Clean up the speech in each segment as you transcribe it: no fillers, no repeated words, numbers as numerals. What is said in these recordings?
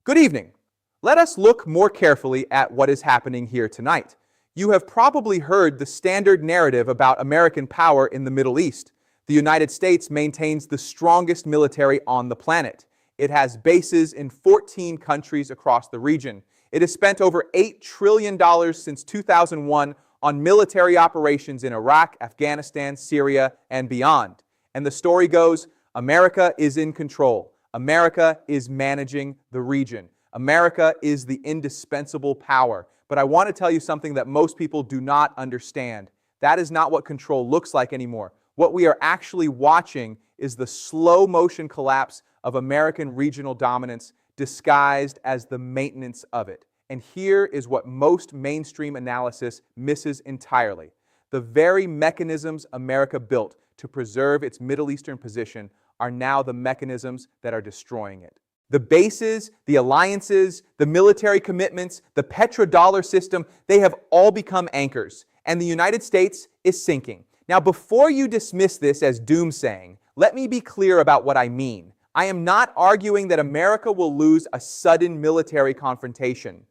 Good evening. Let us look more carefully at what is happening here tonight. You have probably heard the standard narrative about American power in the Middle East. The United States maintains the strongest military on the planet. It has bases in 14 countries across the region. It has spent over $8 trillion since 2001 on military operations in Iraq, Afghanistan, Syria, and beyond. And the story goes, America is in control. America is managing the region. America is the indispensable power. But I want to tell you something that most people do not understand. That is not what control looks like anymore. What we are actually watching is the slow motion collapse of American regional dominance disguised as the maintenance of it. And here is what most mainstream analysis misses entirely. The very mechanisms America built to preserve its Middle Eastern position are now the mechanisms that are destroying it. The bases, the alliances, the military commitments, the petrodollar system, they have all become anchors, and the United States is sinking. Now, before you dismiss this as doomsaying, let me be clear about what I mean. I am not arguing that America will lose a sudden military confrontation.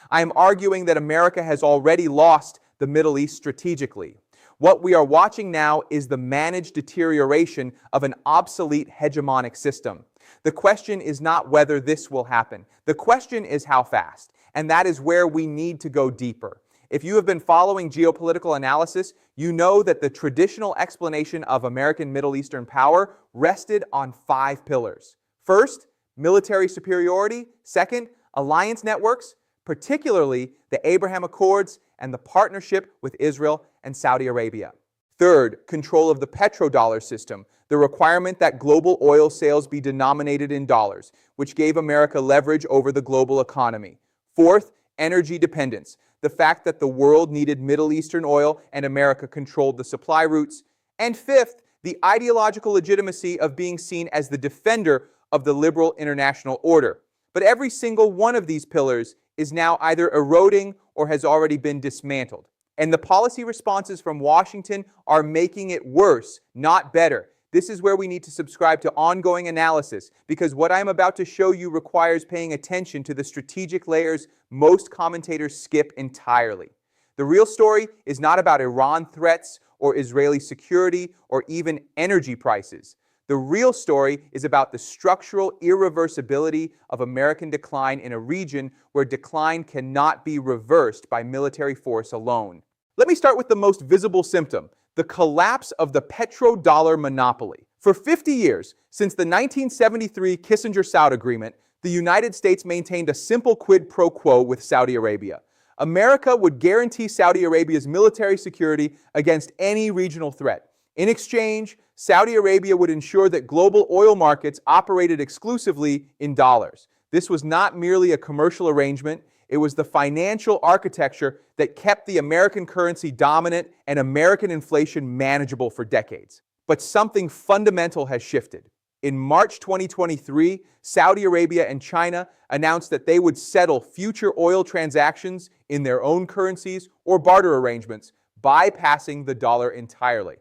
I am arguing that America has already lost the Middle East strategically. What we are watching now is the managed deterioration of an obsolete hegemonic system. The question is not whether this will happen. The question is how fast. And that is where we need to go deeper. If you have been following geopolitical analysis, you know that the traditional explanation of American Middle Eastern power rested on 5 pillars. First, military superiority. Second, alliance networks, particularly the Abraham Accords and the partnership with Israel and Saudi Arabia. Third, control of the petrodollar system, the requirement that global oil sales be denominated in dollars, which gave America leverage over the global economy. Fourth, energy dependence, the fact that the world needed Middle Eastern oil and America controlled the supply routes. And fifth, the ideological legitimacy of being seen as the defender of the liberal international order. But every single one of these pillars is now either eroding or has already been dismantled. And the policy responses from Washington are making it worse, not better. This is where we need to subscribe to ongoing analysis, because what I'm about to show you requires paying attention to the strategic layers most commentators skip entirely. The real story is not about Iran threats or Israeli security or even energy prices. The real story is about the structural irreversibility of American decline in a region where decline cannot be reversed by military force alone. Let me start with the most visible symptom, the collapse of the petrodollar monopoly. For 50 years, since the 1973 Kissinger-Saud Agreement, the United States maintained a simple quid pro quo with Saudi Arabia. America would guarantee Saudi Arabia's military security against any regional threat. In exchange, Saudi Arabia would ensure that global oil markets operated exclusively in dollars. This was not merely a commercial arrangement. It was the financial architecture that kept the American currency dominant and American inflation manageable for decades. But something fundamental has shifted. In March 2023, Saudi Arabia and China announced that they would settle future oil transactions in their own currencies or barter arrangements, bypassing the dollar entirely.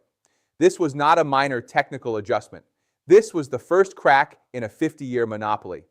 This was not a minor technical adjustment. This was the first crack in a 50-year monopoly.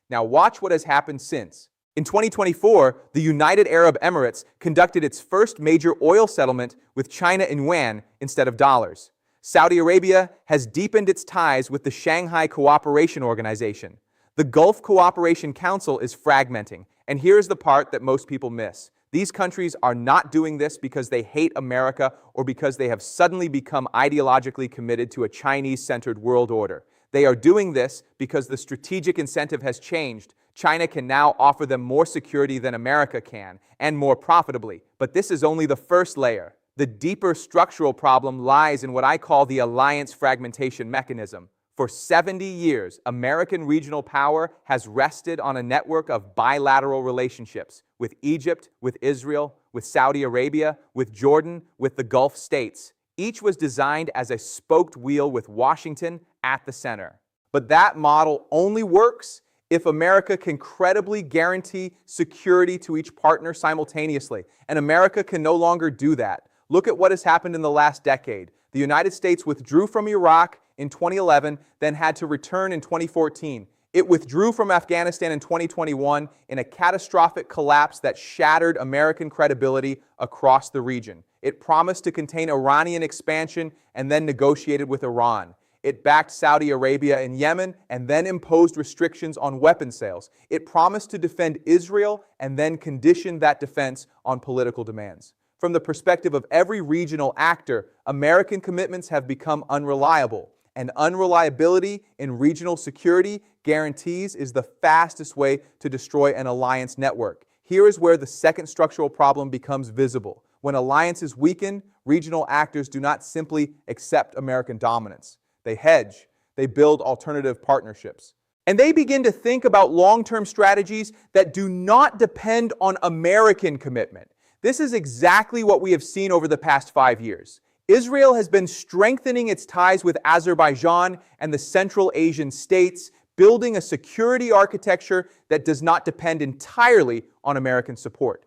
Now watch what has happened since. In 2024, the United Arab Emirates conducted its first major oil settlement with China in yuan instead of dollars. Saudi Arabia has deepened its ties with the Shanghai Cooperation Organization. The Gulf Cooperation Council is fragmenting, and here's the part that most people miss. These countries are not doing this because they hate America or because they have suddenly become ideologically committed to a Chinese-centered world order. They are doing this because the strategic incentive has changed. China can now offer them more security than America can, and more profitably. But this is only the first layer. The deeper structural problem lies in what I call the alliance fragmentation mechanism. For 70 years, American regional power has rested on a network of bilateral relationships with Egypt, with Israel, with Saudi Arabia, with Jordan, with the Gulf states. Each was designed as a spoked wheel with Washington at the center. But that model only works if America can credibly guarantee security to each partner simultaneously. And America can no longer do that. Look at what has happened in the last decade. The United States withdrew from Iraq in 2011, then had to return in 2014. It withdrew from Afghanistan in 2021 in a catastrophic collapse that shattered American credibility across the region. It promised to contain Iranian expansion and then negotiated with Iran. It backed Saudi Arabia and Yemen and then imposed restrictions on weapon sales. It promised to defend Israel and then conditioned that defense on political demands. From the perspective of every regional actor, American commitments have become unreliable. And unreliability in regional security guarantees is the fastest way to destroy an alliance network. Here is where the second structural problem becomes visible. When alliances weaken, regional actors do not simply accept American dominance. They hedge, they build alternative partnerships. And they begin to think about long-term strategies that do not depend on American commitment. This is exactly what we have seen over the past 5 years. Israel has been strengthening its ties with Azerbaijan and the Central Asian states, building a security architecture that does not depend entirely on American support.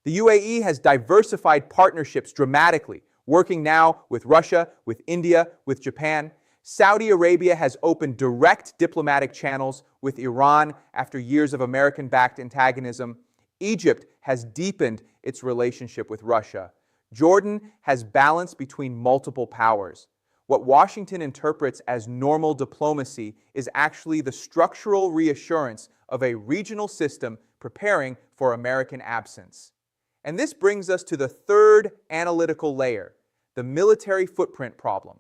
The UAE has diversified partnerships dramatically, working now with Russia, with India, with Japan. Saudi Arabia has opened direct diplomatic channels with Iran after years of American-backed antagonism. Egypt has deepened its relationship with Russia. Jordan has balance between multiple powers. What Washington interprets as normal diplomacy is actually the structural reassurance of a regional system preparing for American absence. And this brings us to the third analytical layer, the military footprint problem.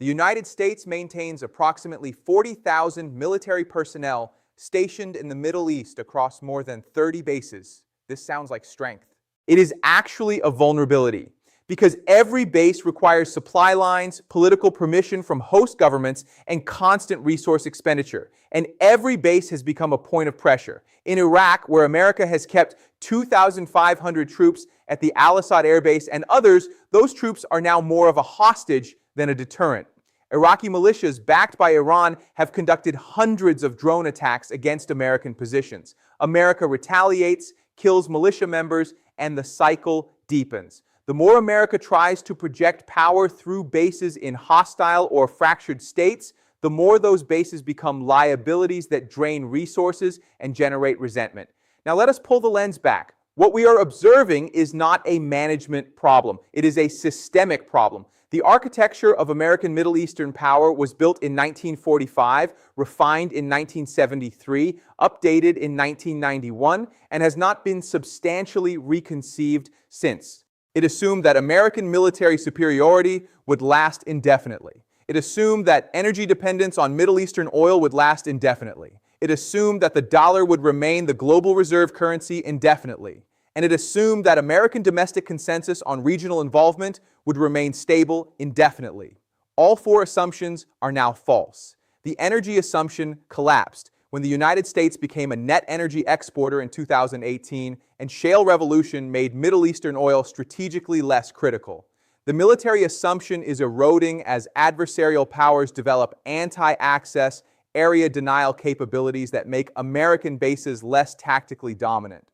The United States maintains approximately 40,000 military personnel stationed in the Middle East across more than 30 bases. This sounds like strength. It is actually a vulnerability because every base requires supply lines, political permission from host governments, and constant resource expenditure. And every base has become a point of pressure. In Iraq, where America has kept 2,500 troops at the Al-Assad Air Base and others, those troops are now more of a hostage than a deterrent. Iraqi militias backed by Iran have conducted hundreds of drone attacks against American positions. America retaliates, kills militia members, and the cycle deepens. The more America tries to project power through bases in hostile or fractured states, the more those bases become liabilities that drain resources and generate resentment. Now let us pull the lens back. What we are observing is not a management problem. It is a systemic problem. The architecture of American Middle Eastern power was built in 1945, refined in 1973, updated in 1991, and has not been substantially reconceived since. It assumed that American military superiority would last indefinitely. It assumed that energy dependence on Middle Eastern oil would last indefinitely. It assumed that the dollar would remain the global reserve currency indefinitely. And it assumed that American domestic consensus on regional involvement would remain stable indefinitely. All four assumptions are now false. The energy assumption collapsed when the United States became a net energy exporter in 2018 and shale revolution made Middle Eastern oil strategically less critical. The military assumption is eroding as adversarial powers develop anti-access, area denial capabilities that make American bases less tactically dominant.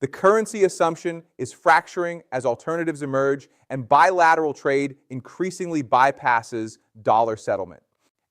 The currency assumption is fracturing as alternatives emerge and bilateral trade increasingly bypasses dollar settlement.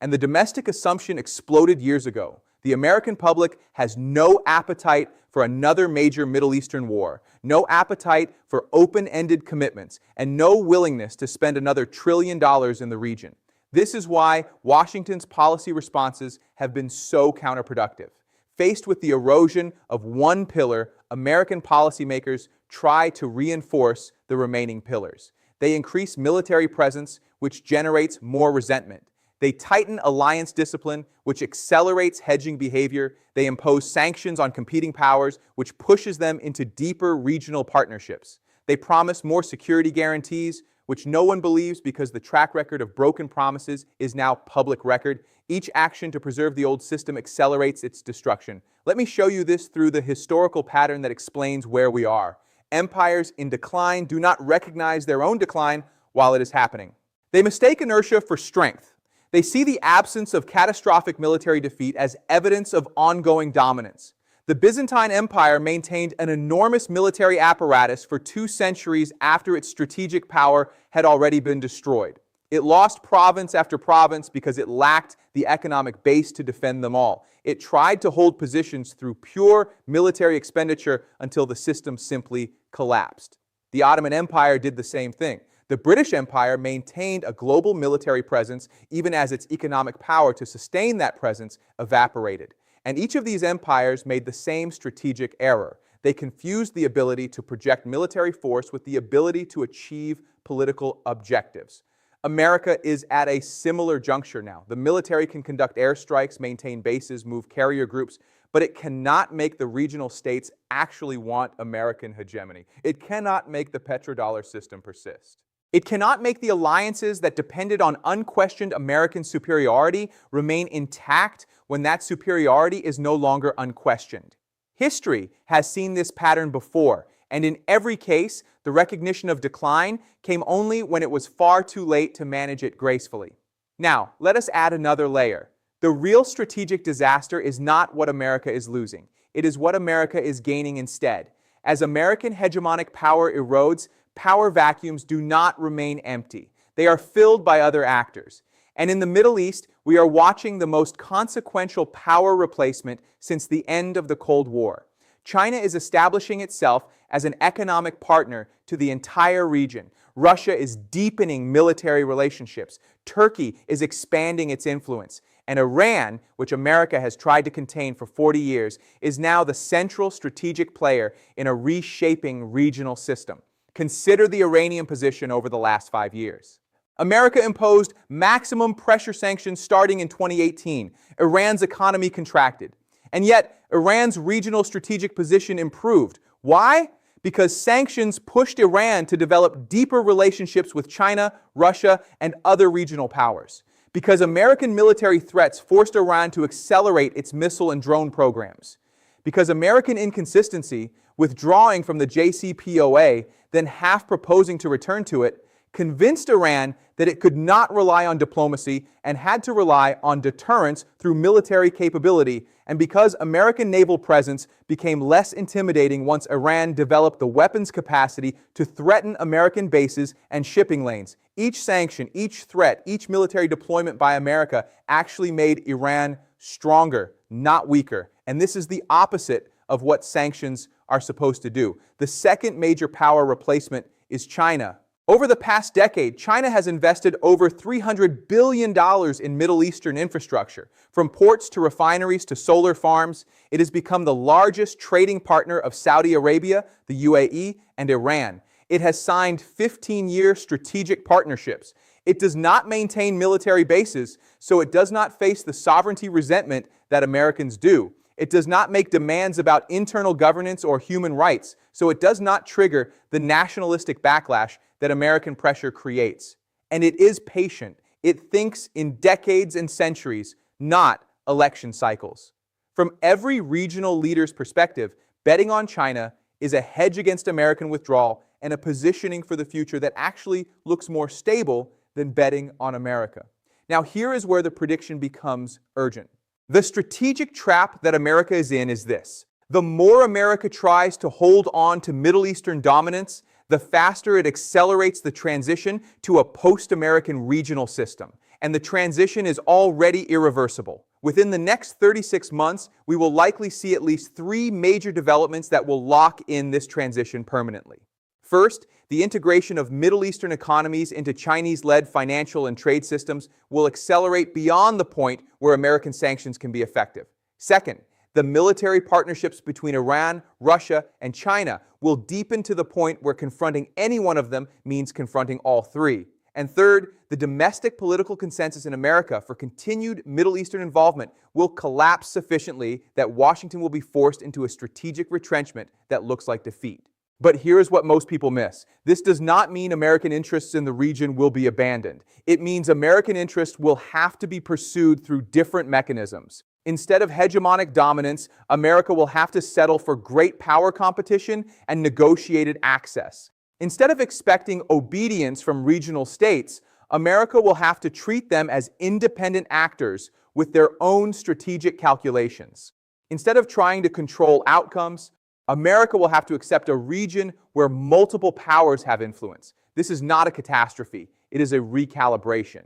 And the domestic assumption exploded years ago. The American public has no appetite for another major Middle Eastern war, no appetite for open-ended commitments, and no willingness to spend another $1 trillion in the region. This is why Washington's policy responses have been so counterproductive. Faced with the erosion of one pillar, American policymakers try to reinforce the remaining pillars. They increase military presence, which generates more resentment. They tighten alliance discipline, which accelerates hedging behavior. They impose sanctions on competing powers, which pushes them into deeper regional partnerships. They promise more security guarantees, which no one believes because the track record of broken promises is now public record. Each action to preserve the old system accelerates its destruction. Let me show you this through the historical pattern that explains where we are. Empires in decline do not recognize their own decline while it is happening. They mistake inertia for strength. They see the absence of catastrophic military defeat as evidence of ongoing dominance. The Byzantine Empire maintained an enormous military apparatus for 2 centuries after its strategic power had already been destroyed. It lost province after province because it lacked the economic base to defend them all. It tried to hold positions through pure military expenditure until the system simply collapsed. The Ottoman Empire did the same thing. The British Empire maintained a global military presence even as its economic power to sustain that presence evaporated. And each of these empires made the same strategic error. They confused the ability to project military force with the ability to achieve political objectives. America is at a similar juncture now. The military can conduct airstrikes, maintain bases, move carrier groups, but it cannot make the regional states actually want American hegemony. It cannot make the petrodollar system persist. It cannot make the alliances that depended on unquestioned American superiority remain intact when that superiority is no longer unquestioned. History has seen this pattern before, and in every case, the recognition of decline came only when it was far too late to manage it gracefully. Now, let us add another layer. The real strategic disaster is not what America is losing. It is what America is gaining instead. As American hegemonic power erodes, power vacuums do not remain empty. They are filled by other actors. And in the Middle East, we are watching the most consequential power replacement since the end of the Cold War. China is establishing itself as an economic partner to the entire region. Russia is deepening military relationships. Turkey is expanding its influence. And Iran, which America has tried to contain for 40 years, is now the central strategic player in a reshaping regional system. Consider the Iranian position over the last 5 years. America imposed maximum pressure sanctions starting in 2018. Iran's economy contracted. And yet, Iran's regional strategic position improved. Why? Because sanctions pushed Iran to develop deeper relationships with China, Russia, and other regional powers. Because American military threats forced Iran to accelerate its missile and drone programs. Because American inconsistency, withdrawing from the JCPOA, then half proposing to return to it, convinced Iran that it could not rely on diplomacy and had to rely on deterrence through military capability, and because American naval presence became less intimidating once Iran developed the weapons capacity to threaten American bases and shipping lanes. Each sanction, each threat, each military deployment by America actually made Iran stronger, not weaker. And this is the opposite of what sanctions are supposed to do. The second major power replacement is China. Over the past decade, China has invested over $300 billion in Middle Eastern infrastructure. From ports to refineries to solar farms, it has become the largest trading partner of Saudi Arabia, the UAE, and Iran. It has signed 15-year strategic partnerships. It does not maintain military bases, so it does not face the sovereignty resentment that Americans do. It does not make demands about internal governance or human rights, so it does not trigger the nationalistic backlash that American pressure creates. And it is patient. It thinks in decades and centuries, not election cycles. From every regional leader's perspective, betting on China is a hedge against American withdrawal and a positioning for the future that actually looks more stable than betting on America. Now, here is where the prediction becomes urgent. The strategic trap that America is in is this. The more America tries to hold on to Middle Eastern dominance, the faster it accelerates the transition to a post-American regional system. And the transition is already irreversible. Within the next 36 months, we will likely see at least 3 major developments that will lock in this transition permanently. First, the integration of Middle Eastern economies into Chinese-led financial and trade systems will accelerate beyond the point where American sanctions can be effective. Second, the military partnerships between Iran, Russia, and China will deepen to the point where confronting any one of them means confronting all 3. And third, the domestic political consensus in America for continued Middle Eastern involvement will collapse sufficiently that Washington will be forced into a strategic retrenchment that looks like defeat. But here's what most people miss. This does not mean American interests in the region will be abandoned. It means American interests will have to be pursued through different mechanisms. Instead of hegemonic dominance, America will have to settle for great power competition and negotiated access. Instead of expecting obedience from regional states, America will have to treat them as independent actors with their own strategic calculations. Instead of trying to control outcomes, America will have to accept a region where multiple powers have influence. This is not a catastrophe. it is a recalibration.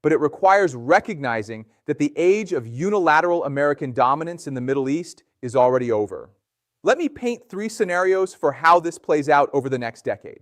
But it requires recognizing that the age of unilateral American dominance in the Middle East is already over. Let me paint 3 scenarios for how this plays out over the next decade.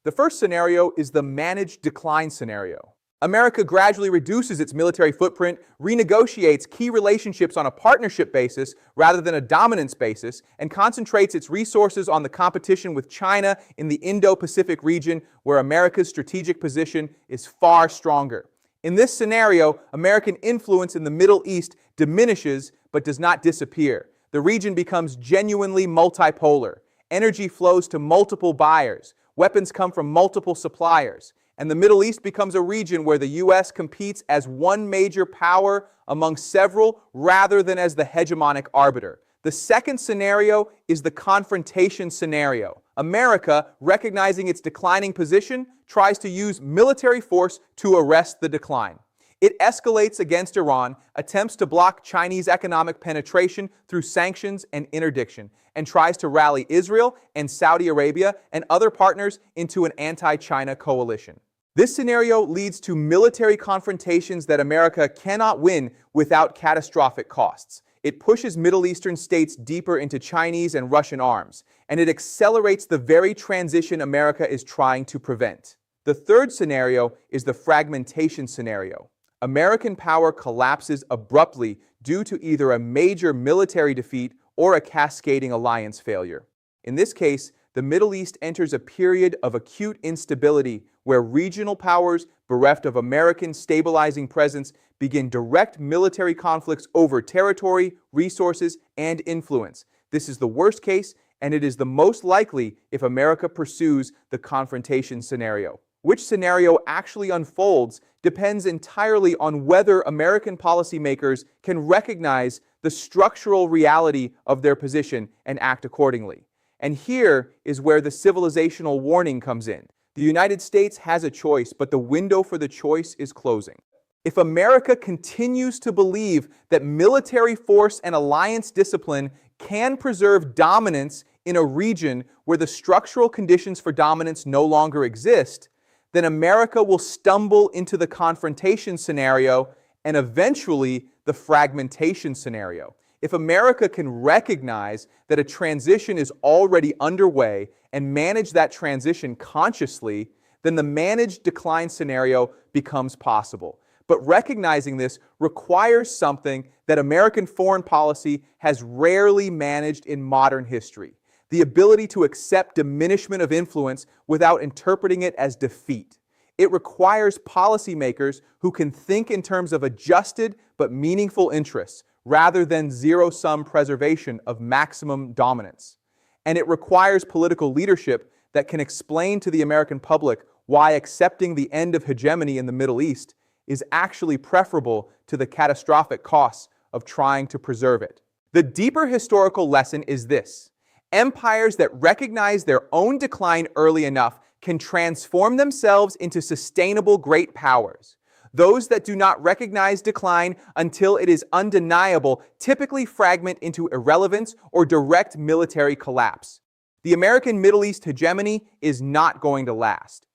The first scenario is the managed decline scenario. America gradually reduces its military footprint, renegotiates key relationships on a partnership basis rather than a dominance basis, and concentrates its resources on the competition with China in the Indo-Pacific region, where America's strategic position is far stronger. In this scenario, American influence in the Middle East diminishes but does not disappear. The region becomes genuinely multipolar. Energy flows to multiple buyers. Weapons come from multiple suppliers. And the Middle East becomes a region where the U.S. competes as one major power among several rather than as the hegemonic arbiter. The second scenario is the confrontation scenario. America, recognizing its declining position, tries to use military force to arrest the decline. It escalates against Iran, attempts to block Chinese economic penetration through sanctions and interdiction, and tries to rally Israel and Saudi Arabia and other partners into an anti-China coalition. This scenario leads to military confrontations that America cannot win without catastrophic costs. It pushes Middle Eastern states deeper into Chinese and Russian arms, and it accelerates the very transition America is trying to prevent. The third scenario is the fragmentation scenario. American power collapses abruptly due to either a major military defeat or a cascading alliance failure. In this case, the Middle East enters a period of acute instability where regional powers, bereft of American stabilizing presence, begin direct military conflicts over territory, resources, and influence. This is the worst case, and it is the most likely if America pursues the confrontation scenario. Which scenario actually unfolds depends entirely on whether American policymakers can recognize the structural reality of their position and act accordingly. And here is where the civilizational warning comes in. The United States has a choice, but the window for the choice is closing. If America continues to believe that military force and alliance discipline can preserve dominance in a region where the structural conditions for dominance no longer exist, then America will stumble into the confrontation scenario and eventually the fragmentation scenario. If America can recognize that a transition is already underway and manage that transition consciously, then the managed decline scenario becomes possible. But recognizing this requires something that American foreign policy has rarely managed in modern history: the ability to accept diminishment of influence without interpreting it as defeat. It requires policymakers who can think in terms of adjusted but meaningful interests, rather than zero-sum preservation of maximum dominance. And it requires political leadership that can explain to the American public why accepting the end of hegemony in the Middle East is actually preferable to the catastrophic costs of trying to preserve it. The deeper historical lesson is this: empires that recognize their own decline early enough can transform themselves into sustainable great powers. Those that do not recognize decline until it is undeniable typically fragment into irrelevance or direct military collapse. The American Middle East hegemony is not going to last.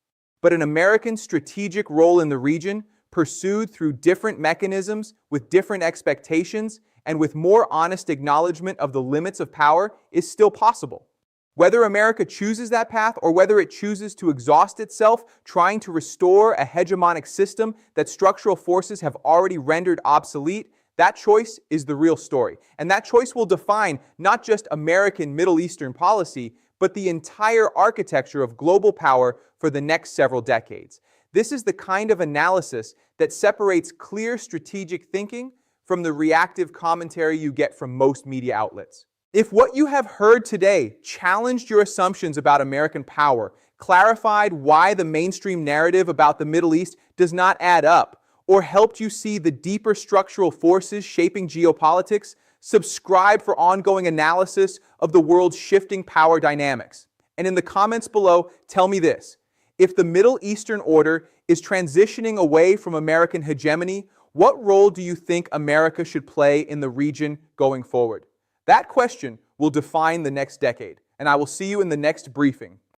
But an American strategic role in the region, pursued through different mechanisms with different expectations and with more honest acknowledgement of the limits of power, is still possible. Whether America chooses that path or whether it chooses to exhaust itself trying to restore a hegemonic system that structural forces have already rendered obsolete, that choice is the real story. And that choice will define not just American Middle Eastern policy, but the entire architecture of global power for the next several decades. This is the kind of analysis that separates clear strategic thinking from the reactive commentary you get from most media outlets. If what you have heard today challenged your assumptions about American power, clarified why the mainstream narrative about the Middle East does not add up, or helped you see the deeper structural forces shaping geopolitics, subscribe for ongoing analysis of the world's shifting power dynamics. And in the comments below, tell me this: if the Middle Eastern order is transitioning away from American hegemony, what role do you think America should play in the region going forward? That question will define the next decade, and I will see you in the next briefing.